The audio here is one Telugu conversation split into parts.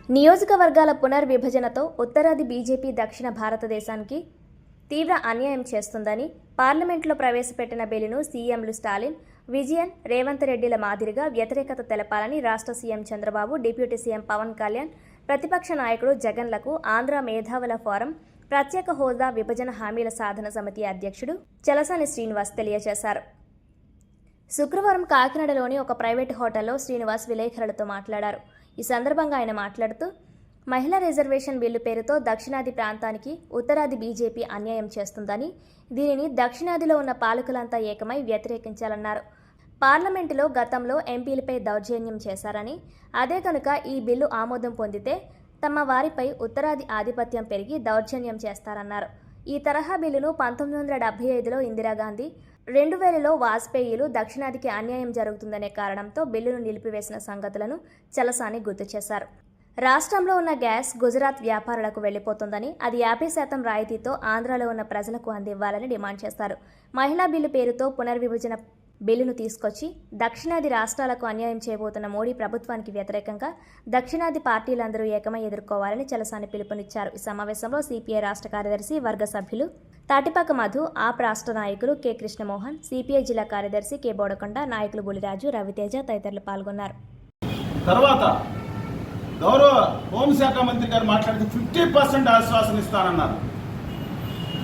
నియోజకవర్గాల పునర్విభజనతో ఉత్తరాది బీజేపీ దక్షిణ భారతదేశానికి తీవ్ర అన్యాయం చేస్తుందని పార్లమెంట్లో ప్రవేశపెట్టిన బిల్లును సీఎంలు స్టాలిన్, విజయన్, రేవంత్ రెడ్డిల మాదిరిగా వ్యతిరేకత తెలపాలని రాష్ట్ర CM Chandrababu, deputy CM Pawan Kalyan, ప్రతిపక్ష నాయకుడు జగన్లకు ఆంధ్ర మేధావుల ఫోరం ప్రత్యేక హోదా విభజన హామీల సాధన సమితి అధ్యక్షుడు చలసాని శ్రీనివాస్ తెలియజేశారు. శుక్రవారం కాకినాడలోని ఒక ప్రైవేటు హోటల్లో శ్రీనివాస్ విలేకరులతో మాట్లాడారు. ఈ సందర్భంగా ఆయన మాట్లాడుతూ, మహిళా రిజర్వేషన్ బిల్లు పేరుతో దక్షిణాది ప్రాంతానికి ఉత్తరాది బీజేపీ అన్యాయం చేస్తుందని, దీనిని దక్షిణాదిలో ఉన్న పాలకులంతా ఏకమై వ్యతిరేకించాలన్నారు. పార్లమెంటులో గతంలో ఎంపీలపై దౌర్జన్యం చేశారని, అదే కనుక ఈ బిల్లు ఆమోదం పొందితే తమ వారిపై ఉత్తరాది ఆధిపత్యం పెరిగి దౌర్జన్యం చేస్తారన్నారు. ఈ తరహా బిల్లును 1975లో ఇందిరాగాంధీ, 2000లో వాజ్పేయిలు దక్షిణాదికి అన్యాయం జరుగుతుందనే కారణంతో బిల్లును నిలిపివేసిన సంగతులను చలసాని గుర్తు చేశారు. రాష్ట్రంలో ఉన్న గ్యాస్ గుజరాత్ వ్యాపారులకు వెళ్లిపోతుందని, అది 50% రాయితీతో ఆంధ్రాలో ఉన్న ప్రజలకు అందివ్వాలని డిమాండ్ చేశారు. మహిళా బిల్లు పేరుతో పునర్విభజన బిల్లును తీసుకొచ్చి దక్షిణాది రాష్ట్రాలకు అన్యాయం చేయబోతున్న మోడీ ప్రభుత్వానికి వ్యతిరేకంగా దక్షిణాది పార్టీలందరూ ఏకమై ఎదుర్కోవాలని చలసాని పిలుపునిచ్చారు. ఈ సమావేశంలో సిపిఐ రాష్ట్ర కార్యదర్శి, వర్గ సభ్యులు తాటిపాక మధు, ఆప్ రాష్ట్ర నాయకులు కె కృష్ణమోహన్, సిపిఐ జిల్లా కార్యదర్శి కె బోడకొండ, నాయకులు బులిరాజు, రవితేజ తదితరులు పాల్గొన్నారు. తర్వాత గౌరవ హోంశాఖ మంత్రి గారు మాట్లాడుతూ 50% ఆశ్వాసన ఇస్తానన్నారు.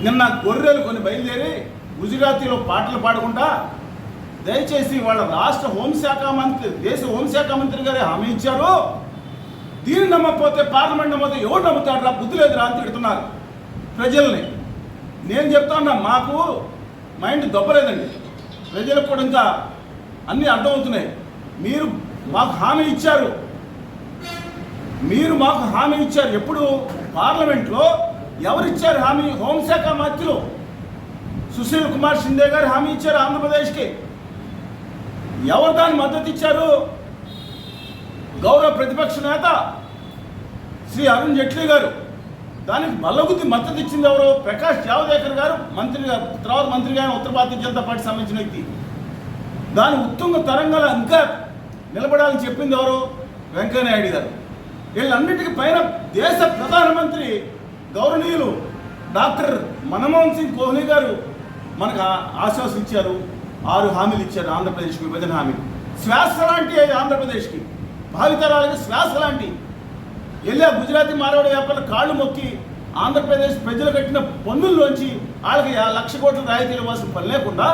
నిన్న గొర్రెలు కొన్ని బయలుదేరి గుజరాతీలో పాటలు పాడుకుంటా దయచేసి వాళ్ళ రాష్ట్ర హోంశాఖ మంత్రి, దేశ హోంశాఖ మంత్రి గారే హామీ ఇచ్చారు, దీన్ని నమ్మకపోతే పార్లమెంట్ నమ్మకపోతే ఎవరు నమ్ముతారా, బుద్ధి లేదురా అని తిడుతున్నారు ప్రజల్ని. నేను చెప్తాను, మాకు మైండ్ దొబ్బలేదండి, ప్రజలకు కూడా ఇంకా అన్నీ అర్థమవుతున్నాయి. మీరు మాకు హామీ ఇచ్చారు, ఎప్పుడు పార్లమెంట్లో ఎవరిచ్చారు హామీ? హోంశాఖ మంత్రులు సుశీల్ కుమార్ షిండే గారు హామీ ఇచ్చారు ఆంధ్రప్రదేశ్కి. ఎవరు దాన్ని మద్దతు ఇచ్చారు? గౌరవ ప్రతిపక్ష నేత శ్రీ అరుణ్ జైట్లీ గారు. దానికి బల్లగుద్ది మద్దతు ఇచ్చింది ఎవరు? ప్రకాష్ జావదేకర్ గారు, తర్వాత మంత్రిగా ఉత్తర భారతీయ జనతా పార్టీ సంబంధించిన వ్యక్తి. దాని ఉత్తుంగ తరంగాలు ఇంకా నిలబడాలని చెప్పింది ఎవరు? వెంకయ్యనాయుడు గారు. వీళ్ళన్నిటికీ పైన దేశ ప్రధానమంత్రి గౌరవనీయులు డాక్టర్ మన్మోహన్ సింగ్ కోహ్లీ గారు మనకు ఆశ్వాసించారు. 6 హామీలు ఇచ్చారు ఆంధ్రప్రదేశ్కి, విభజన హామీలు. శ్వాస లాంటి ఆంధ్రప్రదేశ్కి, భావితరాలకి శ్వాస లాంటి. వెళ్ళి ఆ గుజరాతీ మార్వాడి వ్యాపారుల కాళ్ళు మొక్కి ఆంధ్రప్రదేశ్ ప్రజలు కట్టిన పన్నుల్లోంచి వాళ్ళకి 1,00,000 కోట్ల రాయితీలు ఇవ్వాల్సిన పని లేకుండా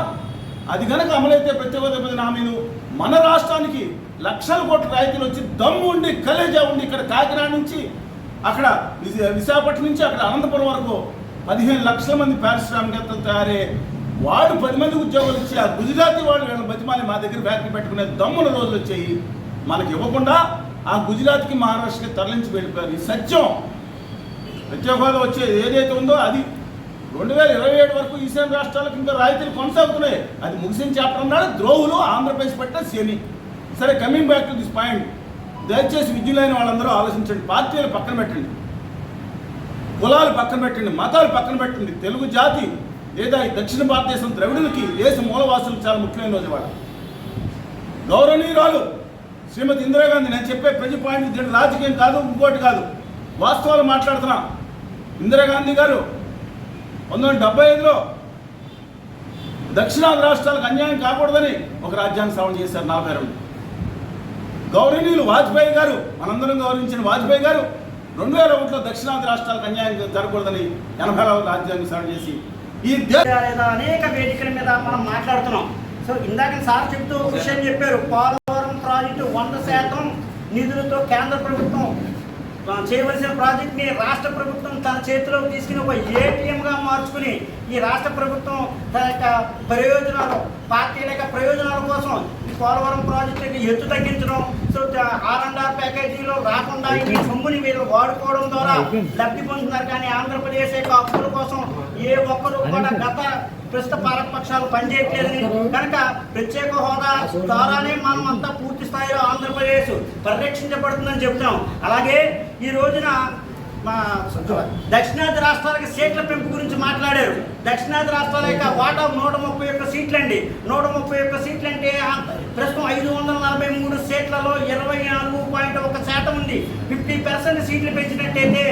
అది కనుక అమలైతే ప్రత్యేక విభజన హామీలు మన రాష్ట్రానికి 1,00,000 కోట్ల రాయితీలు వచ్చి దమ్ము ఉండి కలేజా ఉండి ఇక్కడ కాకినాడ నుంచి అక్కడ విశాఖపట్నం నుంచి అక్కడ అనంతపురం వరకు 15 లక్షల మంది పారిశ్రామికవేత్తలు తయారయ్యే వాడు 10 మంది ఉద్యోగాలు ఇచ్చి ఆ గుజరాతీ వాళ్ళు వీళ్ళ బతిమాలి మా దగ్గర ఫ్యాక్టరీ పెట్టుకునే దమ్ముల రోజులు వచ్చాయి. మనకి ఇవ్వకుండా ఆ గుజరాత్కి, మహారాష్ట్రకి తరలించి వెళ్ళిపోయారు. ఈ సత్యం ప్రత్యేక హోదా వచ్చేది ఏదైతే ఉందో అది 2027 వరకు ఈశాన్య రాష్ట్రాలకు ఇంకా రాయితీలు కొనసాగుతున్నాయి. అది ముగిసిన చాప్టర్ అన్నాడు ద్రోహులు ఆంధ్రప్రదేశ్ పట్ల శని. సరే, coming back to this point, దయచేసి విద్యులైన వాళ్ళందరూ ఆలోచించండి. పార్టీలు పక్కన పెట్టండి, కులాలు పక్కన పెట్టండి, మతాలు పక్కన పెట్టండి. తెలుగు జాతి లేదా ఈ దక్షిణ భారతదేశం ద్రవిడులకి, దేశ మూలవాసులకు చాలా ముఖ్యమైన రోజు ఇవాళ. గౌరవనీయురాలు శ్రీమతి ఇందిరాగాంధీ, నేను చెప్పే ప్రతి పాయింట్ దీంట్లో రాజకీయం కాదు, ఇంకోటి కాదు, వాస్తవాలు మాట్లాడుతున్నా. ఇందిరాగాంధీ గారు 1975లో దక్షిణాది రాష్ట్రాలకు అన్యాయం కాకూడదని ఒక రాజ్యాంగ సవరణ చేశారు 42. గౌరవనీయులు వాజ్పేయి గారు, మనందరం గౌరవించిన వాజ్పేయి గారు 2001లో దక్షిణాది రాష్ట్రాలకు అన్యాయం జరగకూడదని 80వ రాజ్యాంగ సవరణ చేసి ఈ అనేక వేదికల మీద మనం మాట్లాడుతున్నాం. సో ఇందాక సార్ చెప్తూ విషయం చెప్పారు, పోలవరం ప్రాజెక్టు 100% నిధులతో కేంద్ర ప్రభుత్వం చేయవలసిన ప్రాజెక్ట్ని రాష్ట్ర ప్రభుత్వం తన చేతిలోకి తీసుకుని ఒక ఏటీఎంగా మార్చుకుని ఈ రాష్ట్ర ప్రభుత్వం తన యొక్క ప్రయోజనాలు, పార్టీల యొక్క ప్రయోజనాల కోసం ఈ పోలవరం ప్రాజెక్టుకి ఎత్తు తగ్గించడం, సో R&R ప్యాకేజీలో రాకుండా ఈ సొమ్ముని వీళ్ళు వాడుకోవడం ద్వారా లబ్ధి పొందుతున్నారు. కానీ ఆంధ్రప్రదేశ్ యొక్క అప్పుల కోసం ఏ ఒక్కరు కూడా గత ప్రస్తుత పాలకపక్షాలు పనిచేయట్లేదని, కనుక ప్రత్యేక హోదా ద్వారానే మనం అంతా పూర్తి స్థాయిలో ఆంధ్రప్రదేశ్ పరిరక్షించబడుతుందని చెప్తున్నాం. అలాగే ఈ రోజున మా దక్షిణాది రాష్ట్రాలకి సీట్ల పెంపు గురించి మాట్లాడారు. దక్షిణాది రాష్ట్రాల యొక్క వాటా 131 సీట్లు అండి. 131 సీట్లు అంటే ప్రస్తుతం 543 సీట్లలో 24.1% ఉంది. 50% సీట్లు పెంచినట్టయితే